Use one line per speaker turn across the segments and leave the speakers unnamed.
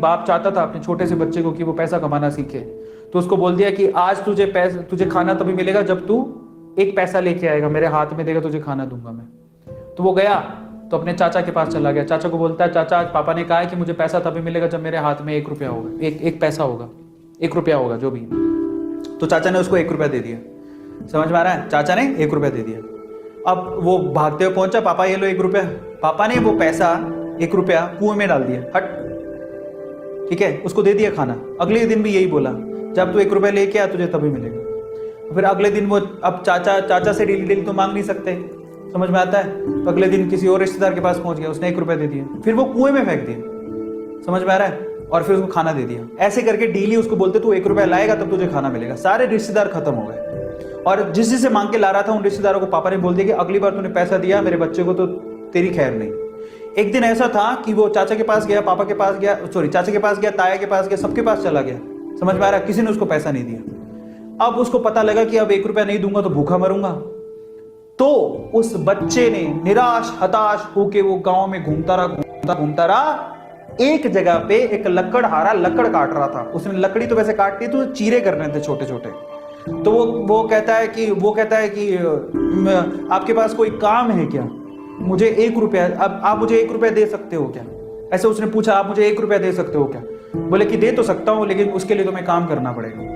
बाप चाहता था अपने छोटे से बच्चे को कि वो पैसा कमाना सीखे, तो उसको बोल दिया कि आज तुझे खाना तभी मिलेगा जब तू एक पैसा लेके आएगा, मेरे हाथ में देगा, तुझे खाना दूंगा मैं। तो वो गया तो अपने चाचा के पास चला गया। चाचा को बोलता है, चाचा आज पापा ने कहा है कि मुझे पैसा तभी मिलेगा जब मेरे हाथ में 1 रुपया होगा, एक पैसा होगा, 1 रुपया होगा जो भी। तो चाचा ने उसको 1 रुपया दे दिया। समझ में आ रहा है? चाचा ने 1 रुपया दे दिया। अब वो भागते हुए पहुंचा, पापा ये लो 1 रुपया। पापा ने वो पैसा 1 रुपया कुएं में डाल दिया, हट, ठीक है, उसको दे दिया खाना। अगले दिन भी यही बोला, जब तू 1 रुपया लेके आ तुझे तभी मिलेगा। फिर अगले दिन वो, अब चाचा से डेली तो मांग नहीं सकते, समझ में आता है? तो अगले दिन किसी और रिश्तेदार के पास पहुंच गया, उसने 1 रुपया दे दिया, फिर वो कुएं में फेंक दिया। समझ में आ रहा है? और फिर उसको खाना दे दिया। ऐसे करके डेली उसको बोलते तू 1 रुपया लाएगा तब तुझे खाना मिलेगा। सारे रिश्तेदार खत्म हो गए, और जिससे मांग के ला रहा था उन रिश्तेदारों को पापा ने बोल दिया कि अगली बार तूने पैसा दिया मेरे बच्चे को तो तेरी खैर नहीं। एक दिन ऐसा था कि वो चाचा के पास गया, पापा के पास गया, सॉरी चाचा के पास गया, ताया के पास गया, सबके पास चला गया। समझ में आ रहा है? किसी ने उसको पैसा नहीं दिया। अब उसको पता लगा कि अब 1 रुपया नहीं दूंगा तो भूखा मरूंगा। तो उस बच्चे ने निराश हताश होके वो गांव में घूमता रहा। एक जगह पे एक लकड़हारा लकड़ काट रहा था। उसने लकड़ी तो वैसे काटती तो चीरे करने थे छोटे छोटे। तो वो कहता है कि आपके पास कोई काम है क्या? मुझे 1 रुपया, अब आप मुझे 1 रुपया दे सकते हो क्या? ऐसे उसने पूछा, आप मुझे 1 रुपया दे सकते हो क्या? बोले कि दे तो सकता हूं, लेकिन उसके लिए तुम्हें काम करना पड़ेगा।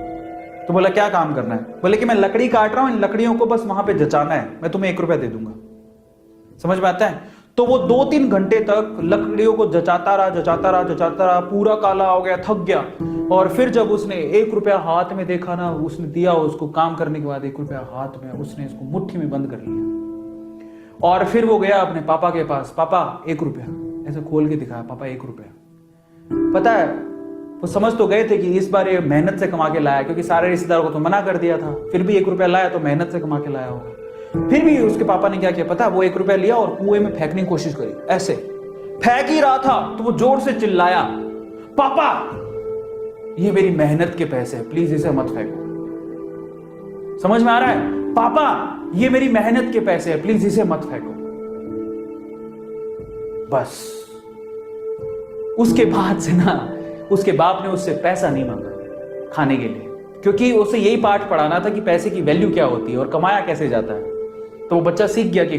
तो बोला क्या काम करना है? बोले कि मैं लकड़ी काट रहा हूं, इन लकड़ियों को बस वहां पे जचाना है, मैं तुम्हें 1 रुपया दे दूंगा। समझ में आता है? तो वो 2-3 घंटे तक लकड़ियों को जचाता रहा, पूरा काला हो गया, थक गया। और फिर जब उसने 1 रुपया हाथ में देखा ना, उसने दिया उसको काम करने के बाद 1 रुपया हाथ में, उसने इसको मुट्ठी में बंद कर लिया। और फिर वो गया अपने पापा के पास, पापा 1 रुपया, ऐसे खोल के दिखाया, पापा 1 रुपया। पता है वो समझ तो गए थे कि इस बार ये मेहनत से कमा के लाया, क्योंकि सारे रिश्तेदारों को तो मना कर दिया था, फिर भी 1 रुपया लाया तो मेहनत से कमा के लाया होगा। फिर भी उसके पापा ने क्या किया पता? वो 1 रुपया लिया और कुएं में फेंकने की कोशिश करी। ऐसे फेंक ही रहा था तो वो जोर से चिल्लाया, पापा ये मेरी मेहनत के पैसे हैं, प्लीज इसे मत फेंको। समझ में आ रहा है? पापा ये मेरी मेहनत के पैसे हैं, प्लीज इसे मत फेंको। बस उसके बाद से ना उसके बाप ने उससे पैसा नहीं मांगा खाने के लिए, क्योंकि उसे यही पाठ पढ़ाना था कि पैसे की वैल्यू क्या होती है और कमाया कैसे जाता है। तो वो बच्चा सीख गया कि